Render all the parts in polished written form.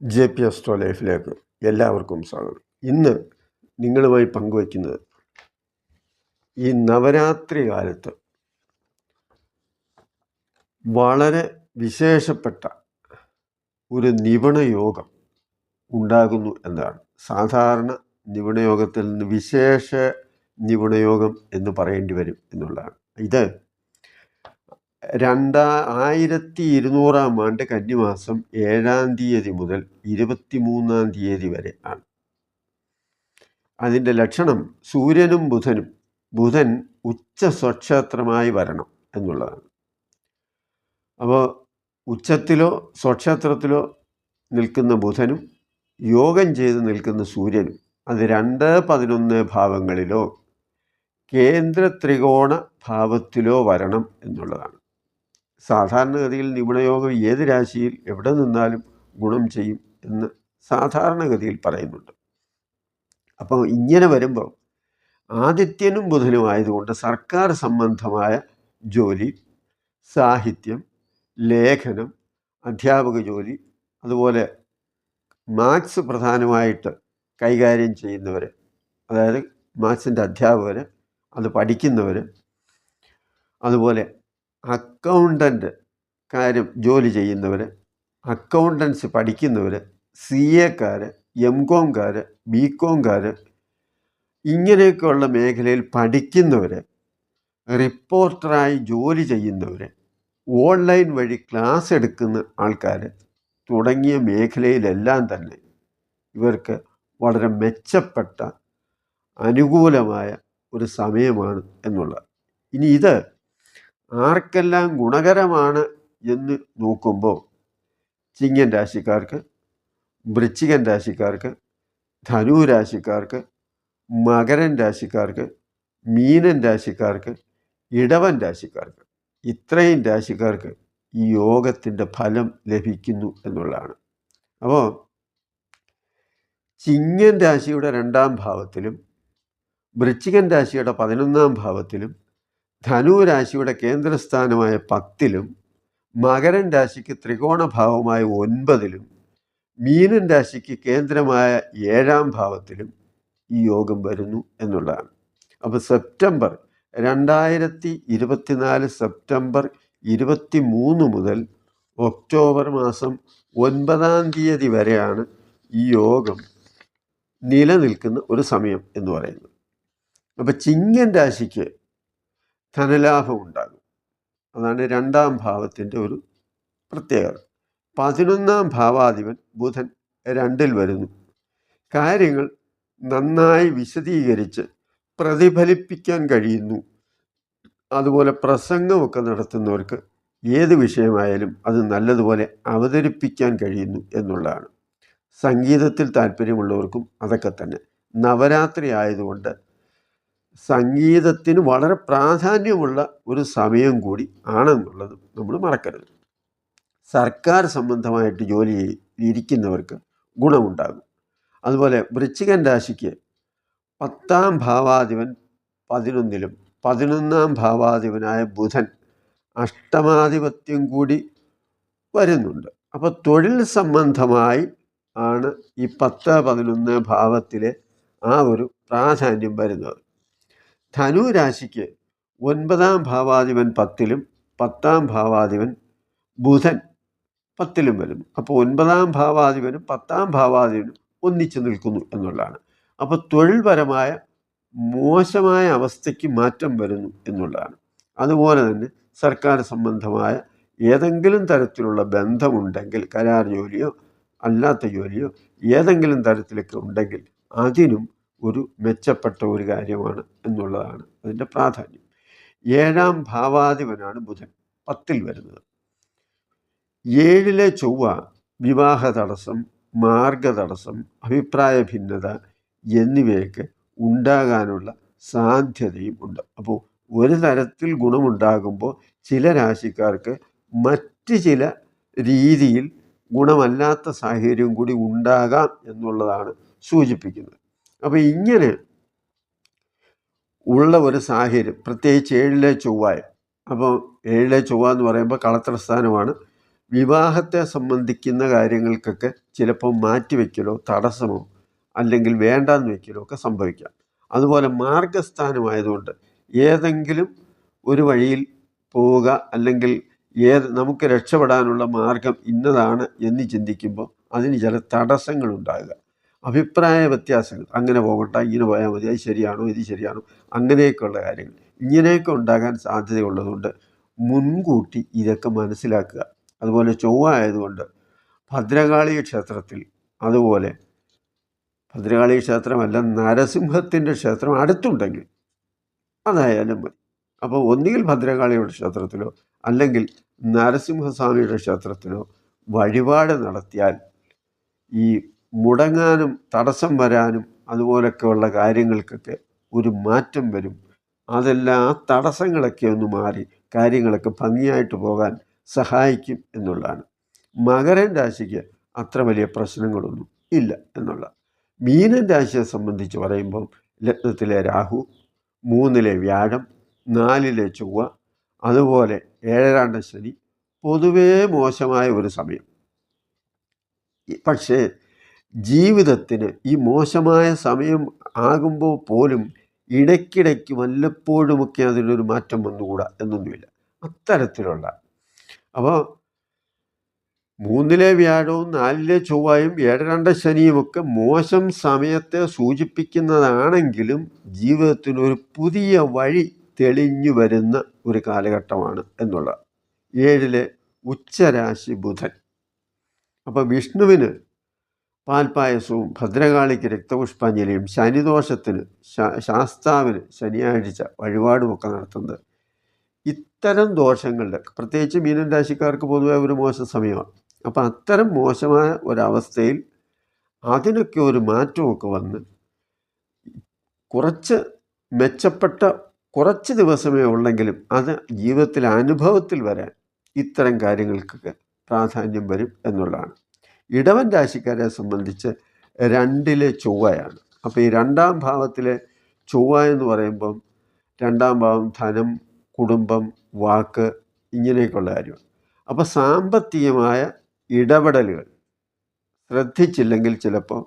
JP astro ലൈഫിലേക്ക് എല്ലാവർക്കും സ്വാഗതം. ഇന്ന് നിങ്ങളുമായി പങ്കുവയ്ക്കുന്നത് ഈ നവരാത്രി കാലത്ത് വളരെ വിശേഷപ്പെട്ട ഒരു നിപുണയോഗം ഉണ്ടാകുന്നു എന്നാണ്. സാധാരണ നിപുണയോഗത്തിൽ നിന്ന് വിശേഷ നിപുണയോഗം എന്ന് പറയേണ്ടി വരും എന്നുള്ളതാണ്. ഇത് 2200 ആണ്ട് കന്നിമാസം 7-ാം തീയതി മുതൽ 23-ാം തീയതി വരെ ആണ്. അതിൻ്റെ ലക്ഷണം സൂര്യനും ബുധനും. ബുധൻ ഉച്ച സ്വക്ഷേത്രമായി വരണം എന്നുള്ളതാണ്. അപ്പോൾ ഉച്ചത്തിലോ സ്വക്ഷേത്രത്തിലോ നിൽക്കുന്ന ബുധനും യോഗം ചെയ്ത് നിൽക്കുന്ന സൂര്യനും അത് 2-11 ഭാവങ്ങളിലോ കേന്ദ്ര ത്രികോണ ഭാവത്തിലോ വരണം എന്നുള്ളതാണ്. സാധാരണഗതിയിൽ നിപുണയോഗം ഏത് രാശിയിൽ എവിടെ നിന്നാലും ഗുണം ചെയ്യും എന്ന് സാധാരണഗതിയിൽ പറയുന്നുണ്ട്. അപ്പോൾ ഇങ്ങനെ വരുമ്പോൾ ആദിത്യനും ബുധനും ആയതുകൊണ്ട് സർക്കാർ സംബന്ധമായ ജോലി, സാഹിത്യം, ലേഖനം, അധ്യാപക ജോലി, അതുപോലെ മാത്സ് പ്രധാനമായിട്ട് കൈകാര്യം ചെയ്യുന്നവർ, അതായത് മാത്സിൻ്റെ അധ്യാപകർ, അത് പഠിക്കുന്നവർ, അതുപോലെ അക്കൗണ്ടൻ്റ് കാര്യം ജോലി ചെയ്യുന്നവർ, അക്കൗണ്ടൻസി പഠിക്കുന്നവർ, CA-ക്കാർ, MCOM-കാർ, BCOM-കാർ, ഇങ്ങനെയൊക്കെയുള്ള മേഖലയിൽ പഠിക്കുന്നവർ, റിപ്പോർട്ടറായി ജോലി ചെയ്യുന്നവർ, ഓൺലൈൻ വഴി ക്ലാസ് എടുക്കുന്ന ആൾക്കാർ തുടങ്ങിയ മേഖലയിലെല്ലാം തന്നെ ഇവർക്ക് വളരെ മെച്ചപ്പെട്ട അനുകൂലമായ ഒരു സമയമാണ് എന്നുള്ളത്. ഇനി ഇത് ആർക്കെല്ലാം ഗുണകരമാണ് എന്ന് നോക്കുമ്പോൾ ചിങ്ങൻ രാശിക്കാർക്ക്, വൃശ്ചികൻ രാശിക്കാർക്ക്, ധനു രാശിക്കാർക്ക്, മകരൻ രാശിക്കാർക്ക്, മീനൻ രാശിക്കാർക്ക്, ഇടവൻ രാശിക്കാർക്ക്, ഇത്രയും രാശിക്കാർക്ക് ഈ യോഗത്തിൻ്റെ ഫലം ലഭിക്കുന്നു എന്നുള്ളതാണ്. അപ്പോൾ ചിങ്ങൻ രാശിയുടെ 2-ാം ഭാവത്തിലും വൃശ്ചികൻ രാശിയുടെ 11-ാം ഭാവത്തിലും ധനു രാശിയുടെ കേന്ദ്രസ്ഥാനമായ 10-ലും മകരൻ രാശിക്ക് ത്രികോണഭാവമായ 9-ലും മീനൻ രാശിക്ക് കേന്ദ്രമായ 7-ാം ഭാവത്തിലും ഈ യോഗം വരുന്നു എന്നുള്ളതാണ്. അപ്പോൾ 2024 സെപ്റ്റംബർ 23 മുതൽ ഒക്ടോബർ മാസം 9-ാം തീയതി വരെയാണ് ഈ യോഗം നിലനിൽക്കുന്ന ഒരു സമയം എന്ന് പറയുന്നത്. അപ്പോൾ ചിങ്ങൻ രാശിക്ക് ധനലാഭം ഉണ്ടാകും. അതാണ് 2-ാം ഭാവത്തിൻ്റെ ഒരു പ്രത്യേകത. 11-ാം ഭാവാധിപൻ ബുധൻ 2-ൽ വരുന്നു. കാര്യങ്ങൾ നന്നായി വിശദീകരിച്ച് പ്രതിഫലിപ്പിക്കാൻ കഴിയുന്നു. അതുപോലെ പ്രസംഗമൊക്കെ നടത്തുന്നവർക്ക് ഏത് വിഷയമായാലും അത് നല്ലതുപോലെ അവതരിപ്പിക്കാൻ കഴിയുന്നു എന്നുള്ളതാണ്. സംഗീതത്തിൽ താല്പര്യമുള്ളവർക്കും അതൊക്കെ തന്നെ. നവരാത്രി ആയതുകൊണ്ട് സംഗീതത്തിന് വളരെ പ്രാധാന്യമുള്ള ഒരു സമയം കൂടി ആണെന്നുള്ളത് നമ്മൾ മറക്കരുത്. സർക്കാർ സംബന്ധമായിട്ട് ജോലി ഇരിക്കുന്നവർക്ക് ഗുണമുണ്ടാകും. അതുപോലെ വൃശ്ചികൻ രാശിക്ക് 10-ാം ഭാവാധിപൻ 11-ലും 11-ാം ഭാവാധിപനായ ബുധൻ അഷ്ടമാധിപത്യം കൂടി വരുന്നുണ്ട്. അപ്പോൾ തൊഴിൽ സംബന്ധമായി ആണ് ഈ 10-11 ഭാവത്തിലെ ആ ഒരു പ്രാധാന്യം വരുന്നത്. ധനു രാശിക്ക് 9-ാം ഭാവാധിപൻ 10-ലും 10-ാം ഭാവാധിപൻ ബുധൻ 10-ലും വരുന്നു. അപ്പോൾ 9-ാം ഭാവാധിപനും 10-ാം ഭാവാധിപനും ഒന്നിച്ചു നിൽക്കുന്നു എന്നുള്ളതാണ്. അപ്പോൾ തൊഴിൽപരമായ മോശമായ അവസ്ഥയ്ക്ക് മാറ്റം വരുന്നു എന്നുള്ളതാണ്. അതുപോലെ തന്നെ സർക്കാർ സംബന്ധമായ ഏതെങ്കിലും തരത്തിലുള്ള ബന്ധമുണ്ടെങ്കിൽ, കരാർ ജോലിയോ അല്ലാത്ത ജോലിയോ ഏതെങ്കിലും തരത്തിലൊക്കെ ഉണ്ടെങ്കിൽ അതിനും ഒരു മെച്ചപ്പെട്ട ഒരു കാര്യമാണ് എന്നുള്ളതാണ് അതിൻ്റെ പ്രാധാന്യം. 7-ാം ഭാവാധിപനാണ് ബുധൻ 10-ൽ വരുന്നത്. 7-ലെ ചൊവ്വ വിവാഹ തടസ്സം, മാർഗതടസ്സം, അഭിപ്രായ ഭിന്നത എന്നിവയൊക്കെ ഉണ്ടാകാനുള്ള സാധ്യതയും ഉണ്ട്. അപ്പോൾ ഒരു തരത്തിൽ ഗുണമുണ്ടാകുമ്പോൾ ചില രാശിക്കാർക്ക് മറ്റ് ചില രീതിയിൽ ഗുണമല്ലാത്ത സാഹചര്യം കൂടി ഉണ്ടാകാം എന്നുള്ളതാണ് സൂചിപ്പിക്കുന്നത്. അപ്പോൾ ഇങ്ങനെ ഉള്ള ഒരു സാഹചര്യം, പ്രത്യേകിച്ച് 7-ലെ ചൊവ്വായ. അപ്പോൾ 7-ലെ ചൊവ്വ എന്ന് പറയുമ്പോൾ കളത്ര സ്ഥാനമാണ്. വിവാഹത്തെ സംബന്ധിക്കുന്ന കാര്യങ്ങൾക്കൊക്കെ ചിലപ്പോൾ മാറ്റിവെക്കലോ തടസ്സമോ അല്ലെങ്കിൽ വേണ്ടാന്ന് വെക്കലോ ഒക്കെ സംഭവിക്കാം. അതുപോലെ മാർഗസ്ഥാനമായതുകൊണ്ട് ഏതെങ്കിലും ഒരു വഴിയിൽ പോവുക അല്ലെങ്കിൽ നമുക്ക് രക്ഷപ്പെടാനുള്ള മാർഗം ഇന്നതാണ് എന്ന് ചിന്തിക്കുമ്പോൾ അതിന് ചില തടസ്സങ്ങളുണ്ടാകുക, അഭിപ്രായ വ്യത്യാസങ്ങൾ, അങ്ങനെ പോകണ്ട, ഇങ്ങനെ പോയാൽ മതി, അത് ശരിയാണോ, ഇത് ശരിയാണോ, അങ്ങനെയൊക്കെയുള്ള കാര്യങ്ങൾ ഇങ്ങനെയൊക്കെ ഉണ്ടാകാൻ സാധ്യതയുള്ളതുകൊണ്ട് മുൻകൂട്ടി ഇതൊക്കെ മനസ്സിലാക്കുക. അതുപോലെ ചൊവ്വ ആയതുകൊണ്ട് ഭദ്രകാളി ക്ഷേത്രത്തിൽ, അതുപോലെ ഭദ്രകാളി ക്ഷേത്രമല്ല നരസിംഹത്തിൻ്റെ ക്ഷേത്രം അടുത്തുണ്ടെങ്കിൽ അതായാലും മതി. അപ്പോൾ ഒന്നുകിൽ ഭദ്രകാളിയുടെ ക്ഷേത്രത്തിലോ അല്ലെങ്കിൽ നരസിംഹസ്വാമിയുടെ ക്ഷേത്രത്തിലോ വഴിപാട് നടത്തിയാൽ ഈ മുടങ്ങാനും തടസ്സം വരാനും അതുപോലൊക്കെയുള്ള കാര്യങ്ങൾക്കൊക്കെ ഒരു മാറ്റം വരും. അതെല്ലാം ആ തടസ്സങ്ങളൊക്കെ ഒന്ന് മാറി കാര്യങ്ങളൊക്കെ ഭംഗിയായിട്ട് പോകാൻ സഹായിക്കും എന്നുള്ളതാണ്. മകരൻ രാശിക്ക് അത്ര വലിയ പ്രശ്നങ്ങളൊന്നും ഇല്ല എന്നുള്ള. മീനൻ രാശിയെ സംബന്ധിച്ച് പറയുമ്പോൾ ലഗ്നത്തിലെ രാഹു, 3-ലെ വ്യാഴം, 4-ലെ ചൊവ്വ, അതുപോലെ 7-ാം ശനി പൊതുവേ മോശമായ ഒരു സമയം. പക്ഷേ ജീവിതത്തിന് ഈ മോശമായ സമയം ആകുമ്പോൾ പോലും ഇടയ്ക്കിടയ്ക്ക് വല്ലപ്പോഴുമൊക്കെ അതിനൊരു മാറ്റം വന്നുകൂടാ എന്നൊന്നുമില്ല, അത്തരത്തിലുള്ള. അപ്പോൾ 3-ലെ വ്യാഴവും 4-ലെ ചൊവ്വയും 7-ാം ശനിയുമൊക്കെ മോശം സമയത്തെ സൂചിപ്പിക്കുന്നതാണെങ്കിലും ജീവിതത്തിനൊരു പുതിയ വഴി തെളിഞ്ഞു വരുന്ന ഒരു കാലഘട്ടമാണ് എന്നുള്ള. 7-ലെ ഉച്ചരാശി ബുധൻ. അപ്പോൾ വിഷ്ണുവിന് പാൽപ്പായസവും ഭദ്രകാളിക്ക് രക്തപുഷ്പാഞ്ജലിയും ശനിദോഷത്തിന് ശാസ്താവിന് ശനിയാഴ്ച വഴിപാടുമൊക്കെ നടത്തുന്നത് ഇത്തരം ദോഷങ്ങളുടെ, പ്രത്യേകിച്ച് മീനൻ രാശിക്കാർക്ക് പൊതുവെ ഒരു മോശം സമയമാണ്. അപ്പം അത്തരം മോശമായ ഒരവസ്ഥയിൽ അതിനൊക്കെ ഒരു മാറ്റമൊക്കെ വന്ന് കുറച്ച് മെച്ചപ്പെട്ട കുറച്ച് ദിവസമേ ഉള്ളെങ്കിലും അത് ജീവിതത്തിൽ അനുഭവത്തിൽ വരാൻ ഇത്തരം കാര്യങ്ങൾക്കൊക്കെ പ്രാധാന്യം വരും എന്നുള്ളതാണ്. ഇടവൻ രാശിക്കാരെ സംബന്ധിച്ച് 2-ലെ ചൊവ്വയാണ്. അപ്പോൾ ഈ 2-ാം ഭാവത്തിലെ ചൊവ്വ എന്ന് പറയുമ്പം 2-ാം ഭാവം ധനം, കുടുംബം, വാക്ക്, ഇങ്ങനെയൊക്കെയുള്ള കാര്യമാണ്. അപ്പോൾ സാമ്പത്തികമായ ഇടപെടലുകൾ ശ്രദ്ധിച്ചില്ലെങ്കിൽ ചിലപ്പോൾ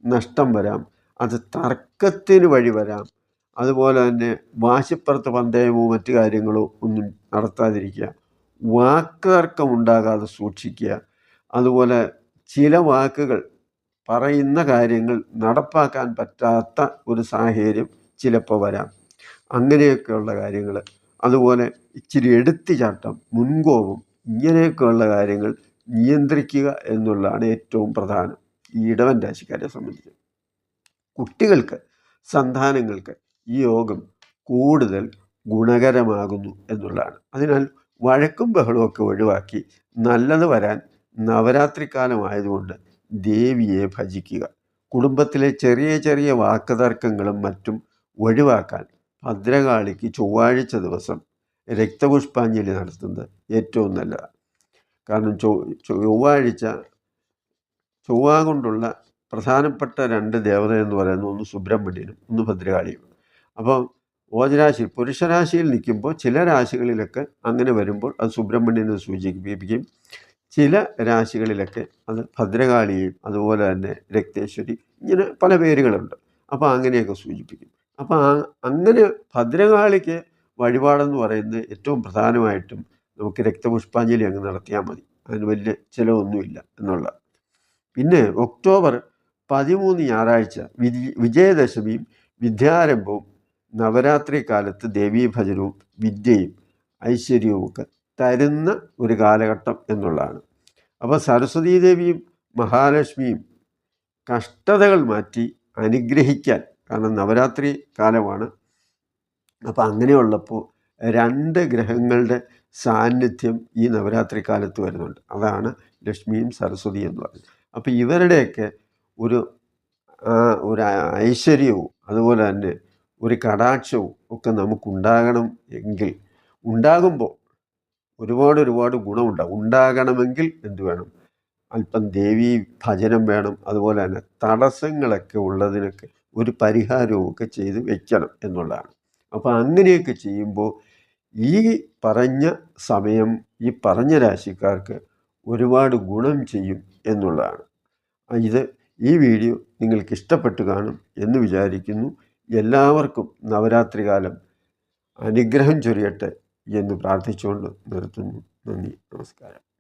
നഷ്ടം വരാം, അത് തർക്കത്തിന് വഴി വരാം. അതുപോലെ തന്നെ വാശിപ്പുറത്ത് പന്തയമോ മറ്റു കാര്യങ്ങളോ ഒന്നും നടത്താതിരിക്കുക, വാക്ക് തർക്കം ഉണ്ടാകാതെ സൂക്ഷിക്കുക. അതുപോലെ ചില വാക്കുകൾ പറയുന്ന കാര്യങ്ങൾ നടപ്പാക്കാൻ പറ്റാത്ത ഒരു സാഹചര്യം ചിലപ്പോൾ വരാം, അങ്ങനെയൊക്കെയുള്ള കാര്യങ്ങൾ. അതുപോലെ ഇച്ചിരി എടുത്തുചാട്ടം, മുൻകോപം, ഇങ്ങനെയൊക്കെയുള്ള കാര്യങ്ങൾ നിയന്ത്രിക്കുക എന്നുള്ളതാണ് ഏറ്റവും പ്രധാനം ഈ ഇടവൻ രാശിക്കാരെ സംബന്ധിച്ച്. കുട്ടികൾക്ക്, സന്താനങ്ങൾക്ക് ഈ യോഗം കൂടുതൽ ഗുണകരമാകുന്നു എന്നുള്ളതാണ്. അതിനാൽ വഴക്കും ബഹളമൊക്കെ ഒഴിവാക്കി നല്ലത് വരാൻ നവരാത്രി കാലമായതുകൊണ്ട് ദേവിയെ ഭജിക്കുക. കുടുംബത്തിലെ ചെറിയ ചെറിയ വാക്കുതർക്കങ്ങളും മറ്റും ഒഴിവാക്കാൻ ഭദ്രകാളിക്ക് ചൊവ്വാഴ്ച ദിവസം രക്തപുഷ്പാഞ്ജലി നടത്തുന്നത് ഏറ്റവും നല്ലതാണ്. കാരണം ചൊവ്വാഴ്ച ചൊവ്വ കൊണ്ടുള്ള പ്രധാനപ്പെട്ട 2 ദേവത എന്ന് പറയുന്നത് ഒന്ന് സുബ്രഹ്മണ്യനും ഒന്ന് ഭദ്രകാളിയും. അപ്പോൾ ഓജരാശി പുരുഷരാശിയിൽ നിൽക്കുമ്പോൾ ചില രാശികളിലൊക്കെ അങ്ങനെ വരുമ്പോൾ അത് സുബ്രഹ്മണ്യനെ സൂചിപ്പിക്കും, ചില രാശികളിലൊക്കെ അത് ഭദ്രകാളിയെയും അതുപോലെ തന്നെ രക്തേശ്വരി, ഇങ്ങനെ പല പേരുകളുണ്ട്. അപ്പോൾ അങ്ങനെയൊക്കെ സൂചിപ്പിക്കും. അപ്പോൾ അങ്ങനെ ഭദ്രകാളിക്ക് വഴിപാടെന്ന് പറയുന്നത് ഏറ്റവും പ്രധാനമായിട്ടും നമുക്ക് രക്തപുഷ്പാഞ്ജലി അങ്ങ് നടത്തിയാൽ മതി, അതിന് വലിയ ചിലവൊന്നുമില്ല എന്നുള്ള. പിന്നെ ഒക്ടോബർ 13 ഞായറാഴ്ച വിജയദശമിയും വിദ്യാരംഭവും നവരാത്രി കാലത്ത് ദേവീഭജനവും വിദ്യയും ഐശ്വര്യവും ഒക്കെ തരുന്ന ഒരു കാലഘട്ടം എന്നുള്ളതാണ്. അപ്പോൾ സരസ്വതീ ദേവിയും മഹാലക്ഷ്മിയും കഷ്ടതകൾ മാറ്റി അനുഗ്രഹിക്കാൻ, കാരണം നവരാത്രി കാലമാണ്, അപ്പോൾ അങ്ങനെയുള്ളപ്പോൾ 2 ഗ്രഹങ്ങളുടെ സാന്നിധ്യം ഈ നവരാത്രി കാലത്ത് വരുന്നുണ്ട്. അതാണ് ലക്ഷ്മിയും സരസ്വതിയും എന്ന് പറയുന്നത്. അപ്പോൾ ഇവരുടെയൊക്കെ ഒരു ഐശ്വര്യവും അതുപോലെ തന്നെ ഒരു കടാക്ഷവും ഒക്കെ നമുക്കുണ്ടാകണം എങ്കിൽ, ഉണ്ടാകുമ്പോൾ ഒരുപാട് ഗുണമുണ്ടാകും. ഉണ്ടാകണമെങ്കിൽ എന്ത് വേണം? അല്പം ദേവീ ഭജനം വേണം. അതുപോലെ തന്നെ തടസ്സങ്ങളൊക്കെ ഉള്ളതിനൊക്കെ ഒരു പരിഹാരവും ഒക്കെ ചെയ്ത് വയ്ക്കണം എന്നുള്ളതാണ്. അപ്പോൾ അങ്ങനെയൊക്കെ ചെയ്യുമ്പോൾ ഈ പറഞ്ഞ സമയം ഈ പറഞ്ഞ രാശിക്കാർക്ക് ഒരുപാട് ഗുണം ചെയ്യും എന്നുള്ളതാണ്. ഇത് ഈ വീഡിയോ നിങ്ങൾക്ക് ഇഷ്ടപ്പെട്ട് കാണും എന്ന് വിചാരിക്കുന്നു. എല്ലാവർക്കും നവരാത്രി കാലം അനുഗ്രഹം ചൊരിയട്ടെ എന്ന് പ്രാർത്ഥിച്ചുകൊണ്ട് നിർത്തുന്നു. നന്ദി, നമസ്കാരം.